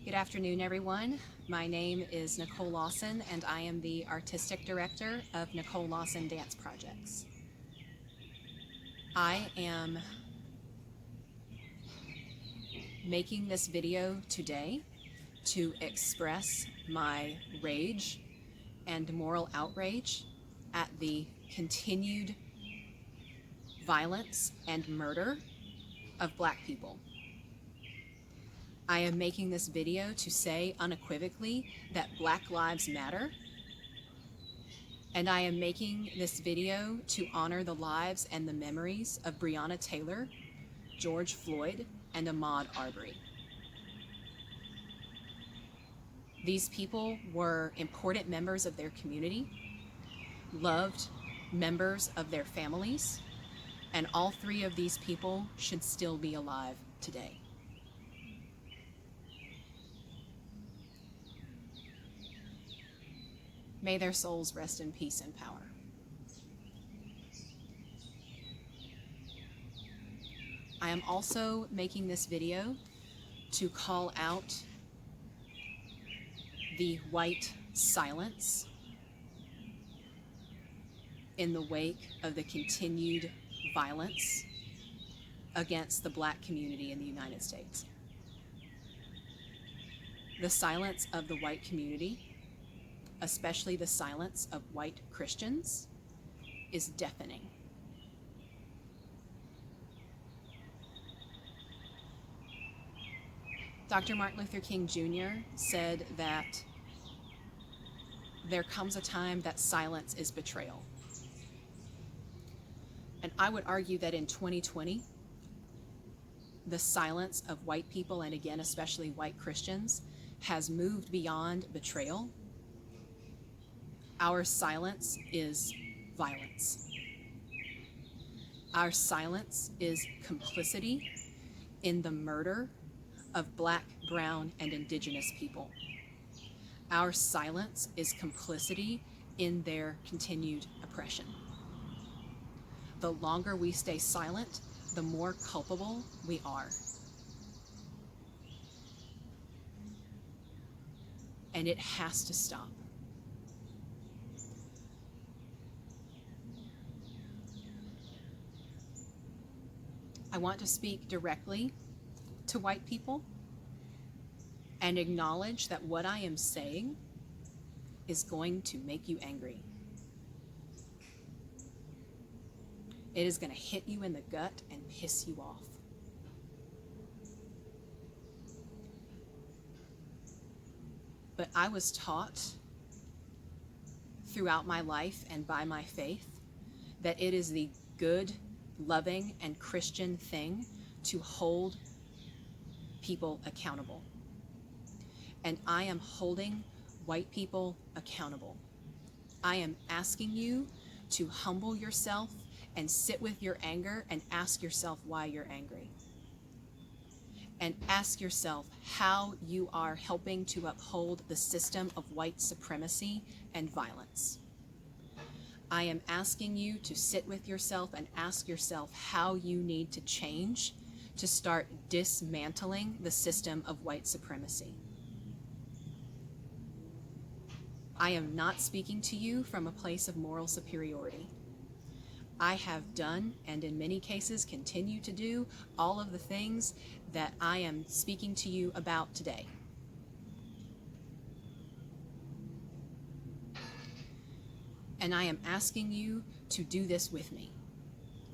Good afternoon, everyone. My name is Nicole Lawson, and I am the Artistic Director of Nicole Lawson Dance Projects. I am making this video today to express my rage and moral outrage at the continued violence and murder of Black people. I am making this video to say unequivocally that Black lives matter, and I am making this video to honor the lives and the memories of Breonna Taylor, George Floyd, and Ahmaud Arbery. These people were important members of their community, loved members of their families, and all three of these people should still be alive today. May their souls rest in peace and power. I am also making this video to call out the white silence in the wake of the continued violence against the Black community in the United States. The silence of the white community, especially the silence of white Christians, is deafening. Dr. Martin Luther King Jr. said that there comes a time that silence is betrayal. And I would argue that in 2020, the silence of white people, and again, especially white Christians, has moved beyond betrayal. Our silence is violence. Our silence is complicity in the murder of Black, brown, and indigenous people. Our silence is complicity in their continued oppression. The longer we stay silent, the more culpable we are. And it has to stop. I want to speak directly to white people and acknowledge that what I am saying is going to make you angry. It is going to hit you in the gut and piss you off. But I was taught throughout my life and by my faith that it is the good, loving, and Christian thing to hold people accountable. And I am holding white people accountable. I am asking you to humble yourself and sit with your anger and ask yourself why you're angry. And ask yourself how you are helping to uphold the system of white supremacy and violence. I am asking you to sit with yourself and ask yourself how you need to change to start dismantling the system of white supremacy. I am not speaking to you from a place of moral superiority. I have done, and in many cases continue to do, all of the things that I am speaking to you about today. And I am asking you to do this with me.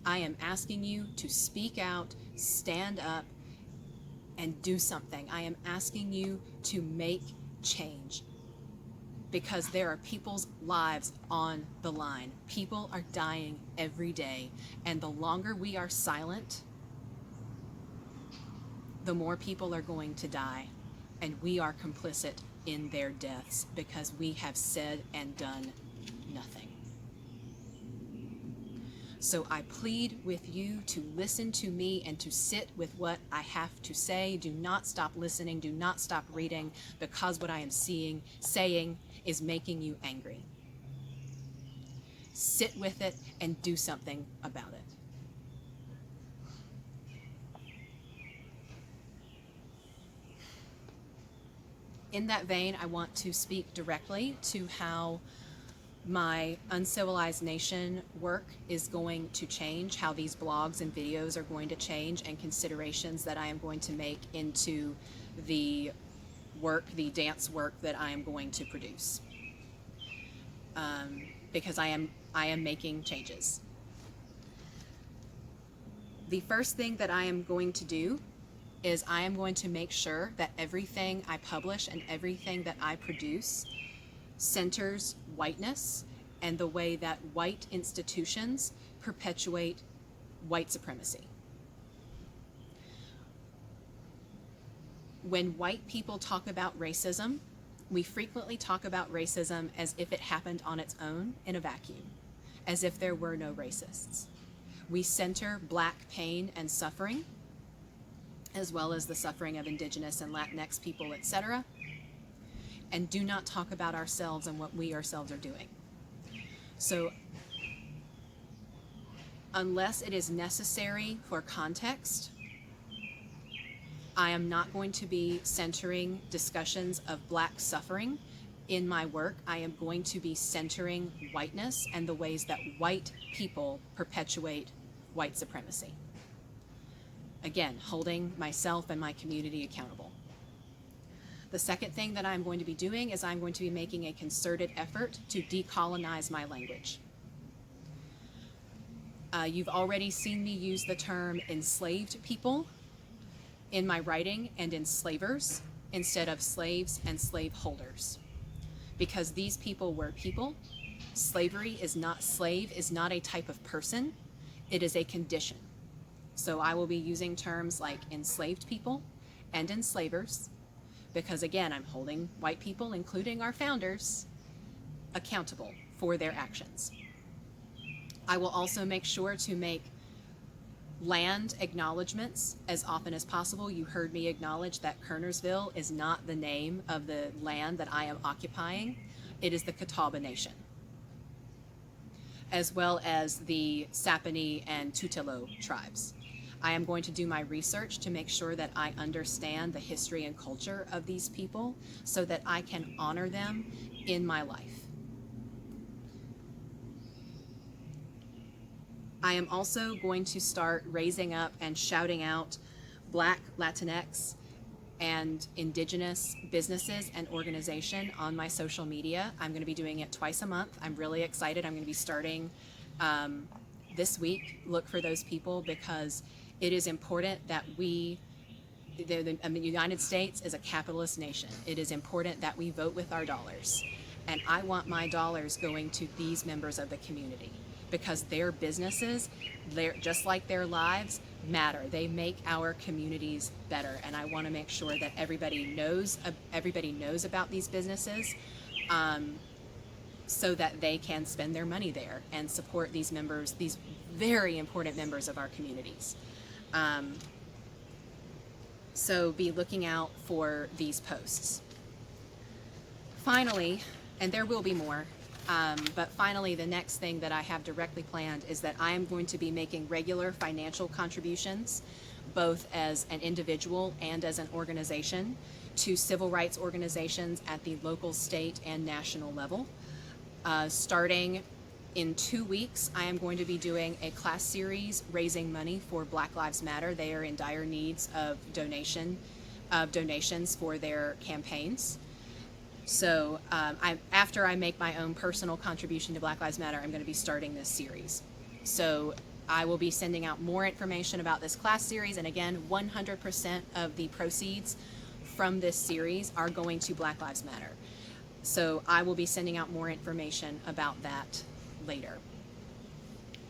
I am asking you to speak out, stand up, and do something. I am asking you to make change, because there are people's lives on the line. People are dying every day, and the longer we are silent, the more people are going to die, and we are complicit in their deaths because we have said and done nothing. So I plead with you to listen to me and to sit with what I have to say. Do not stop listening. Do not stop reading, because what I am saying is making you angry. Sit with it and do something about it. In that vein, I want to speak directly to how my Uncivilized Nation work is going to change, how these blogs and videos are going to change, and considerations that I am going to make into the work, the dance work that I am going to produce. Because I am making changes. The first thing that I am going to do is I am going to make sure that everything I publish and everything that I produce centers whiteness and the way that white institutions perpetuate white supremacy. When white people talk about racism, we frequently talk about racism as if it happened on its own in a vacuum, as if there were no racists. We center Black pain and suffering, as well as the suffering of Indigenous and Latinx people, etc., and do not talk about ourselves and what we ourselves are doing. So unless it is necessary for context, I am not going to be centering discussions of Black suffering in my work. I am going to be centering whiteness and the ways that white people perpetuate white supremacy. Again, holding myself and my community accountable. The second thing that I'm going to be doing is I'm going to be making a concerted effort to decolonize my language. You've already seen me use the term enslaved people in my writing and enslavers instead of slaves and slaveholders, because these people were people. Slave is not a type of person, it is a condition. So I will be using terms like enslaved people and enslavers, because again, I'm holding white people, including our founders, accountable for their actions. I will also make sure to make land acknowledgements as often as possible. You heard me acknowledge that Kernersville is not the name of the land that I am occupying. It is the Catawba Nation, as well as the Saponi and Tutelo tribes. I am going to do my research to make sure that I understand the history and culture of these people so that I can honor them in my life. I am also going to start raising up and shouting out Black, Latinx, and Indigenous businesses and organization on my social media. I'm going to be doing it twice a month. I'm really excited. I'm going to be starting this week. Look for those people, because it is important that the United States is a capitalist nation. It is important that we vote with our dollars. And I want my dollars going to these members of the community, because their businesses, just like their lives, matter. They make our communities better, and I want to make sure that everybody knows about these businesses, so that they can spend their money there and support these members, these very important members of our communities. So be looking out for these posts. Finally, and there will be more, but finally, the next thing that I have directly planned is that I am going to be making regular financial contributions, both as an individual and as an organization, to civil rights organizations at the local, state, and national level. Starting in 2 weeks, I am going to be doing a class series raising money for Black Lives Matter. They are in dire needs of donations for their campaigns. So after I make my own personal contribution to Black Lives Matter, I'm going to be starting this series. So I will be sending out more information about this class series. And again, 100% of the proceeds from this series are going to Black Lives Matter. So I will be sending out more information about that later.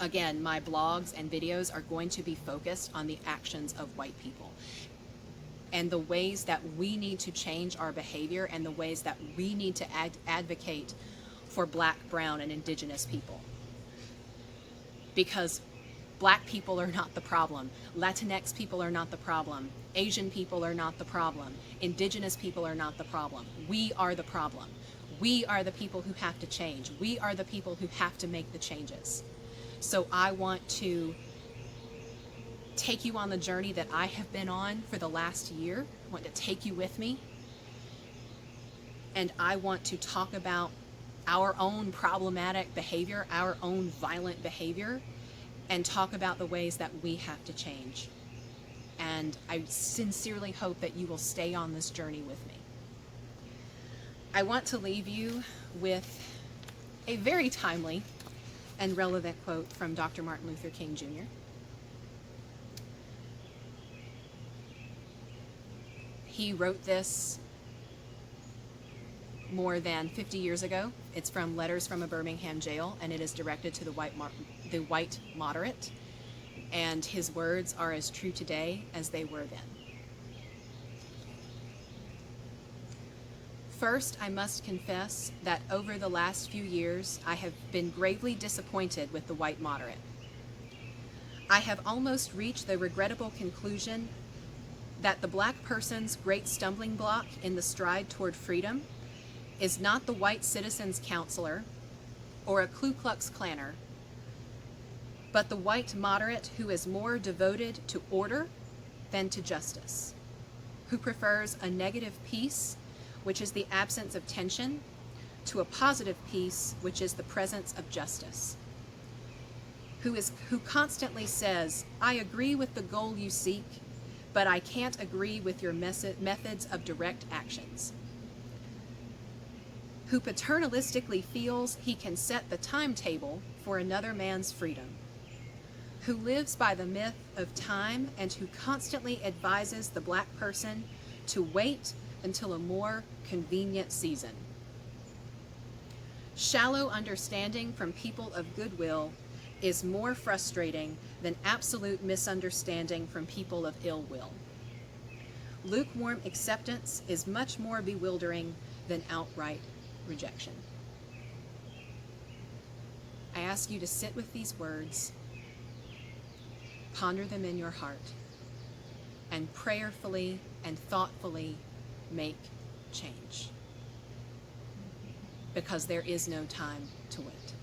Again, my blogs and videos are going to be focused on the actions of white people and the ways that we need to change our behavior and the ways that we need to advocate for Black, brown, and Indigenous people. Because Black people are not the problem. Latinx people are not the problem. Asian people are not the problem. Indigenous people are not the problem. We are the problem. We are the people who have to change. We are the people who have to make the changes. So I want to take you on the journey that I have been on for the last year. I want to take you with me and I want to talk about our own problematic behavior, our own violent behavior, and talk about the ways that we have to change. And I sincerely hope that you will stay on this journey with me. I want to leave you with a very timely and relevant quote from Dr. Martin Luther King Jr. He wrote this more than 50 years ago. It's from Letters from a Birmingham Jail, and it is directed to the white moderate. And his words are as true today as they were then. First, I must confess that over the last few years, I have been gravely disappointed with the white moderate. I have almost reached the regrettable conclusion that the black person's great stumbling block in the stride toward freedom is not the white citizen's counselor or a Ku Klux Klanner, but the white moderate who is more devoted to order than to justice, who prefers a negative peace, which is the absence of tension, to a positive peace, which is the presence of justice, who constantly says, I agree with the goal you seek, but I can't agree with your methods of direct actions, who paternalistically feels he can set the timetable for another man's freedom, who lives by the myth of time and who constantly advises the black person to wait until a more convenient season. Shallow understanding from people of goodwill is more frustrating than absolute misunderstanding from people of ill will. Lukewarm acceptance is much more bewildering than outright rejection. I ask you to sit with these words, ponder them in your heart, and prayerfully and thoughtfully make change. Because there is no time to wait.